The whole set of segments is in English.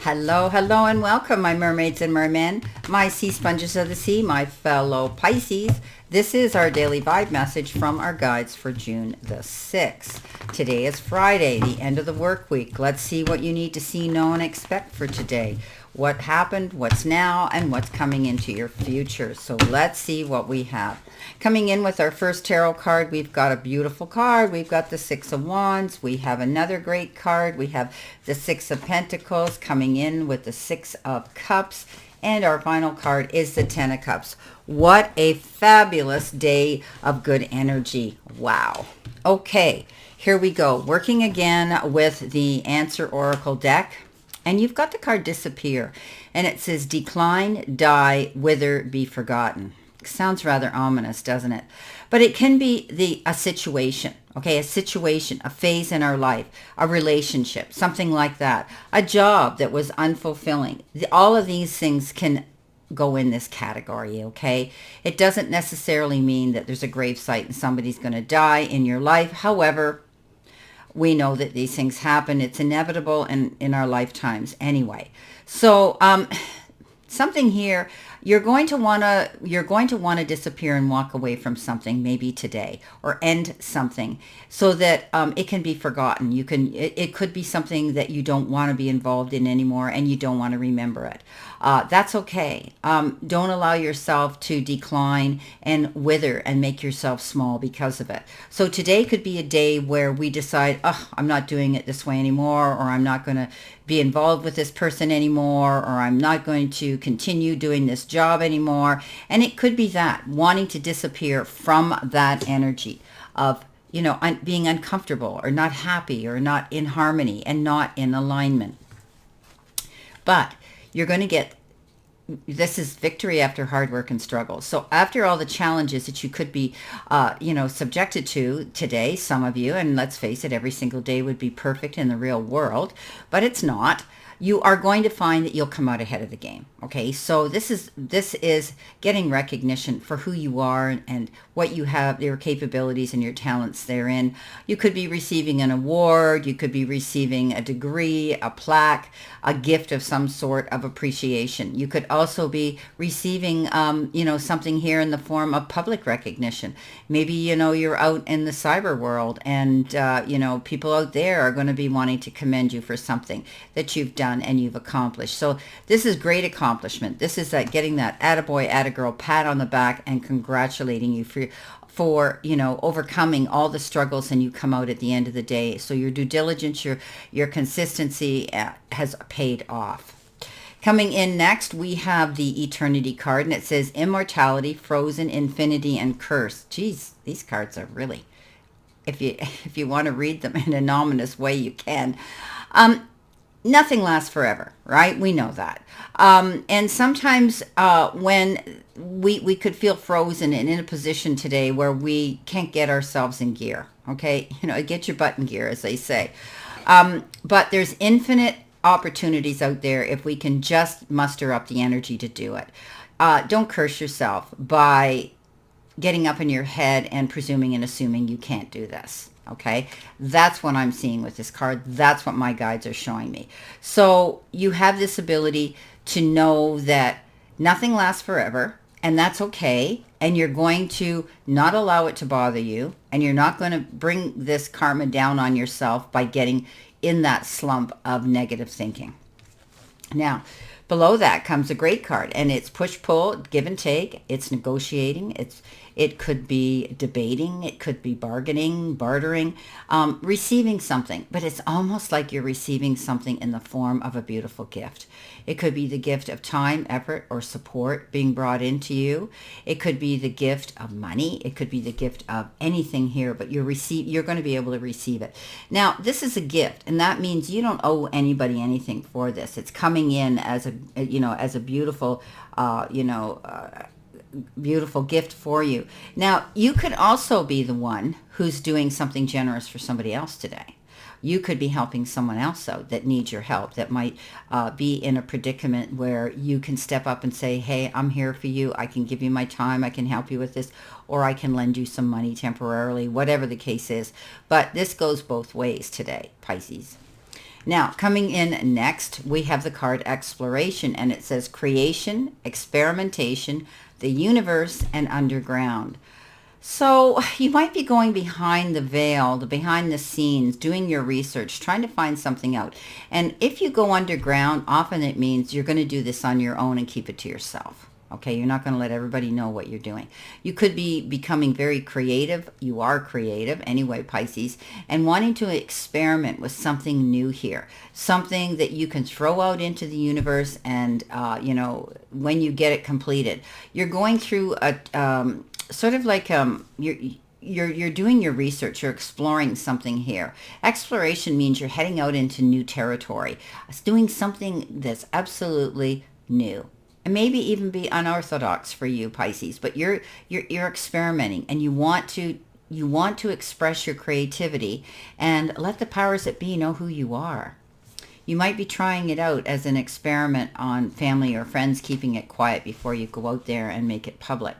Hello, hello, and welcome, my mermaids and mermen, my sea sponges of the sea, my fellow Pisces. This is our daily vibe message from our guides for June the 6th. Today is Friday, the end of the work week. Let's see what you need to see, know, and expect for today. What happened, what's now, and what's coming into your future. So let's see what we have. Coming in with our first tarot card, we've got a beautiful card. We've got the Six of Wands. We have another great card. We have the Six of Pentacles coming in with the Six of Cups. And our final card is the Ten of Cups. What a fabulous day of good energy. Wow. Okay, here we go. Working again with the Answer Oracle deck. And you've got the card Disappear. And it says, decline, die, wither, be forgotten. Sounds rather ominous, doesn't it? But it can be a situation, okay? A situation, a phase in our life, a relationship, something like that. A job that was unfulfilling. All of these things can go in this category, okay? It doesn't necessarily mean that there's a gravesite and somebody's going to die in your life. However, we know that these things happen. It's inevitable in our lifetimes anyway. So something here, you're going to want to disappear and walk away from something maybe today, or end something so that it can be forgotten. It could be something that you don't want to be involved in anymore and you don't want to remember it. That's okay. Don't allow yourself to decline and wither and make yourself small because of it. So today could be a day where we decide, oh, I'm not doing it this way anymore, or I'm not going to be involved with this person anymore, or I'm not going to continue doing this job anymore. And it could be that, wanting to disappear from that energy of, being uncomfortable or not happy or not in harmony and not in alignment. But you're going to get, this is victory after hard work and struggle. So after all the challenges that you could be, subjected to today, some of you, and let's face it, every single day would be perfect in the real world, but it's not. You are going to find that you'll come out ahead of the game. Okay, so this is getting recognition for who you are and what you have, your capabilities and your talents therein. You could be receiving an award, you could be receiving a degree, a plaque, a gift of some sort of appreciation. You could also be receiving, something here in the form of public recognition. Maybe, you're out in the cyber world and, people out there are going to be wanting to commend you for something that you've done and you've accomplished. So this is great accomplishment. This is getting that attaboy, attagirl pat on the back and congratulating you for overcoming all the struggles, and you come out at the end of the day. So your due diligence, your consistency has paid off. Coming in next, we have the Eternity card, and it says immortality, frozen, infinity, and curse. Geez, these cards are really, if you want to read them in an ominous way, you can. Nothing lasts forever, right? We know that. And sometimes when we could feel frozen and in a position today where we can't get ourselves in gear, okay? Get your butt in gear, as they say. But there's infinite opportunities out there if we can just muster up the energy to do it. Don't curse yourself by getting up in your head and presuming and assuming you can't do this. Okay, that's what I'm seeing with this card. That's what my guides are showing me. So you have this ability to know that nothing lasts forever, and that's okay. And you're going to not allow it to bother you, and you're not going to bring this karma down on yourself by getting in that slump of negative thinking. Now, below that comes a great card, and it's push-pull, give and take. It's negotiating. It could be debating. It could be bargaining, bartering, receiving something. But it's almost like you're receiving something in the form of a beautiful gift. It could be the gift of time, effort, or support being brought into you. It could be the gift of money. It could be the gift of anything here, but you're going to be able to receive it. Now, this is a gift, and that means you don't owe anybody anything for this. It's coming in as a beautiful, beautiful gift for you. Now, you could also be the one who's doing something generous for somebody else today. You could be helping someone else out that needs your help, that might be in a predicament where you can step up and say, hey, I'm here for you. I can give you my time. I can help you with this, or I can lend you some money temporarily, whatever the case is. But this goes both ways today, Pisces. Now, coming in next, we have the card Exploration, and it says creation, experimentation, the universe, and underground. So you might be going behind the veil, behind the scenes, doing your research, trying to find something out. And if you go underground, often it means you're going to do this on your own and keep it to yourself. Okay, you're not going to let everybody know what you're doing. You could be becoming very creative. You are creative anyway, Pisces, and wanting to experiment with something new here, something that you can throw out into the universe. And when you get it completed, you're going through a sort of like you're doing your research. You're exploring something here. Exploration means you're heading out into new territory. It's doing something that's absolutely new. And maybe even be unorthodox for you, Pisces, but you're experimenting, and you want to express your creativity and let the powers that be know who you are. You might be trying it out as an experiment on family or friends, keeping it quiet before you go out there and make it public.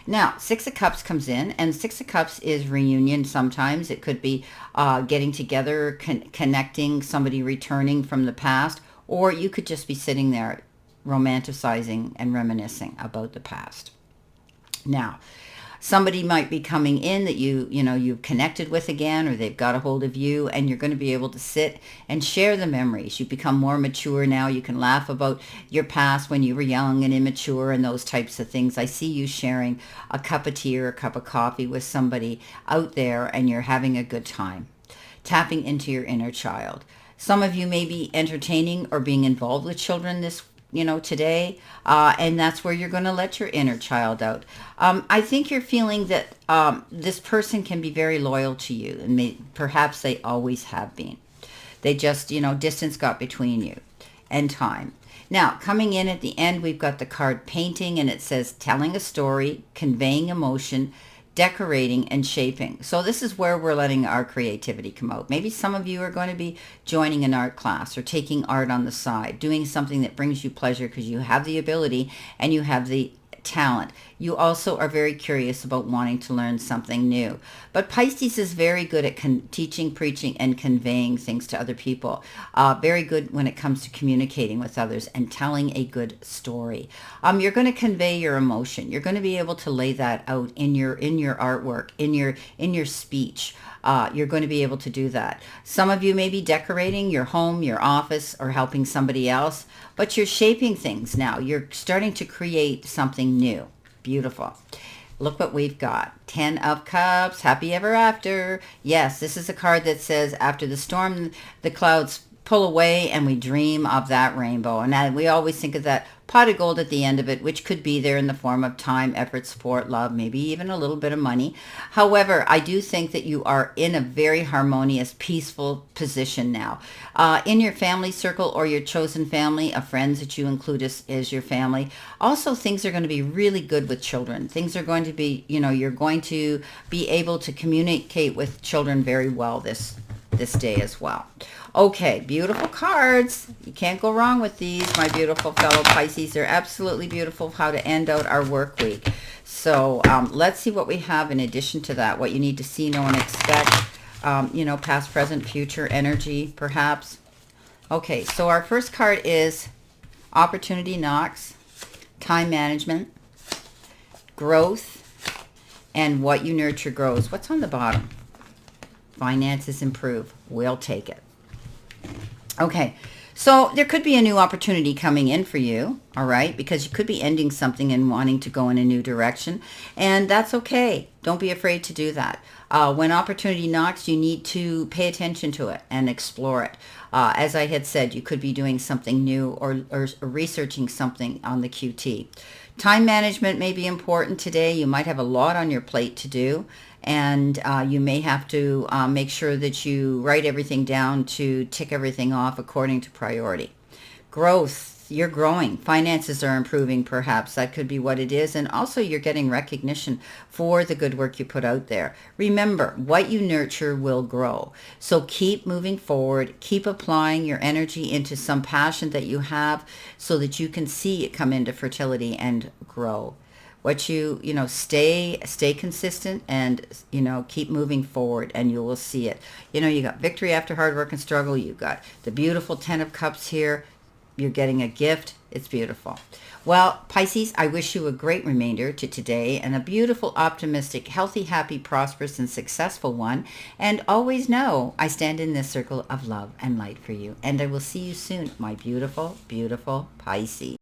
Now, Six of Cups comes in, and Six of Cups is reunion. Sometimes it could be getting together, connecting, somebody returning from the past, or you could just be sitting there romanticizing and reminiscing about the past. Now, somebody might be coming in that you've connected with again, or they've got a hold of you, and you're going to be able to sit and share the memories. You become more mature now. You can laugh about your past when you were young and immature and those types of things. I see you sharing a cup of tea or a cup of coffee with somebody out there, and you're having a good time, tapping into your inner child. Some of you may be entertaining or being involved with children today, and that's where you're going to let your inner child out. I think you're feeling that this person can be very loyal to you, and perhaps they always have been. They just, distance got between you and time. Now, coming in at the end, we've got the card Painting, and it says telling a story, conveying emotion, decorating, and shaping. So this is where we're letting our creativity come out. Maybe some of you are going to be joining an art class or taking art on the side, doing something that brings you pleasure because you have the ability and you have the talent. You also are very curious about wanting to learn something new. But Pisces is very good at teaching, preaching, and conveying things to other people. Very good when it comes to communicating with others and telling a good story. You're going to convey your emotion. You're going to be able to lay that out in your artwork, in your speech. You're going to be able to do that. Some of you may be decorating your home, your office, or helping somebody else, but you're shaping things now. You're starting to create something new. Beautiful. Look what we've got. 10 of Cups, happy ever after. Yes, this is a card that says after the storm, the clouds pull away and we dream of that rainbow. And we always think of that pot of gold at the end of it, which could be there in the form of time, effort, support, love, maybe even a little bit of money. However, I do think that you are in a very harmonious, peaceful position now. In your family circle or your chosen family of friends that you include as your family. Also, things are going to be really good with children. Things are going to be, you're going to be able to communicate with children very well this day as well. Okay, beautiful cards. You can't go wrong with these, my beautiful fellow Pisces. They're absolutely beautiful how to end out our work week. So let's see what we have in addition to that, what you need to see, know, and expect, past, present, future energy, perhaps. Okay, so our first card is Opportunity Knocks, Time Management, Growth, and What You Nurture Grows. What's on the bottom? Finances improve. We'll take it. Okay, so there could be a new opportunity coming in for you, all right, because you could be ending something and wanting to go in a new direction, and that's okay. Don't be afraid to do that. When opportunity knocks, you need to pay attention to it and explore it. As I had said, you could be doing something new or researching something on the QT. Time management may be important today. You might have a lot on your plate to do. And you may have to make sure that you write everything down to tick everything off according to priority. Growth, you're growing. Finances are improving, perhaps. That could be what it is. And also you're getting recognition for the good work you put out there. Remember, what you nurture will grow. So keep moving forward. Keep applying your energy into some passion that you have so that you can see it come into fertility and grow. What you know, stay consistent and, you know, keep moving forward and you will see it. You know, you got victory after hard work and struggle. You got the beautiful 10 of Cups here. You're getting a gift. It's beautiful. Well, Pisces, I wish you a great remainder to today and a beautiful, optimistic, healthy, happy, prosperous, and successful one. And always know I stand in this circle of love and light for you. And I will see you soon, my beautiful, beautiful Pisces.